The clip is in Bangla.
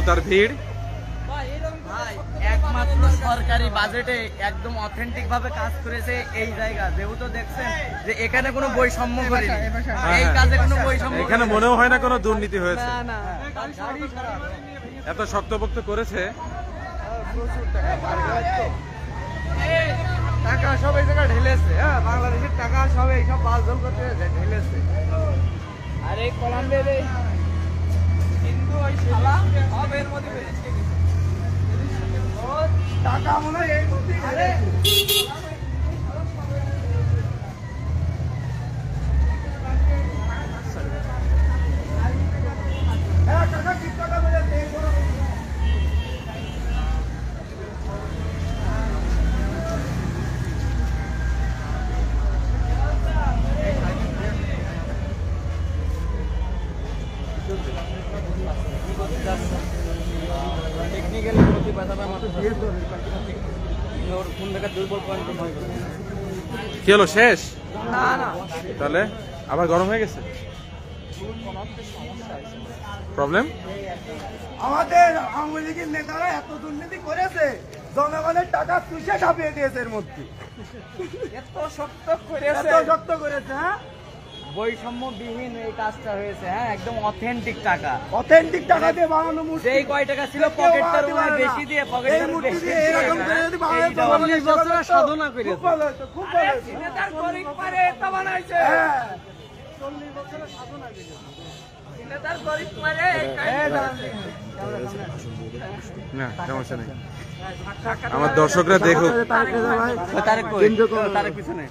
জনতার ভিড়। একমাত্র সরকারি বাজেটে একদম অথেন্টিক ভাবে কাজ করেছে এই জায়গা। যেহেতু দেখছেন যে এখানে কোনো বৈষম্য করেনি, এই কাজে কোনো বৈষম্য এখানে মনেও হয় না কোনো দুর্নীতি হয়েছে। না না, এত শক্তপোক্ত করেছে। টাকা সব এই জায়গায় ঢেলেছে। হ্যাঁ, বাংলাদেশের টাকা সব এইসব বালঝোল করতে ঢেলেছে। আর এই কলম্বিয়ার এই হিন্দু ওই শালা সব এর মধ্যে বেরিয়েছে। টাকা মনে হয় এই মধ্যেই ঢেলেছে। টেকনিক্যালি প্রতি বাধাটা মাত্র দিয়ে ওর কোন জায়গায় দুর্বল পয়েন্ট হয়। কি হলো, শেষ? না না, তাহলে আবার গরম হয়ে গেছে। প্রবলেম আমাদের আওয়ামী লীগের নেতারা এত দুর্নীতি করেছে, জনগণের টাকা চুষে ছাপিয়ে দিয়েছে এর মধ্যে। এত শক্ত করেছে, এত শক্ত করেছে। হ্যাঁ, বৈষম্যবিহীন এই কাজটা হয়েছে। হ্যাঁ, একদম অথেন্টিক টাকা, অথেন্টিক টাকা দিয়ে বানানো মূর্তি। যেই কয় টাকা ছিল পকেটটার উপরে বেশি দিয়ে, এই পকেটটার মূর্তি বেশি দিয়ে এরকম করে যদি বানায় তো 40 বছরের সাধনা খুব করেছে। ভালো হতো, খুব ভালো হতো। নেতার গরিব পারে এটা বানাইছে। হ্যাঁ, 40 বছরের সাধনা করেছে। নেতার গরিব পারে না, সমস্যা নেই। আমার দর্শকরা দেখুক। তারেক পিছনে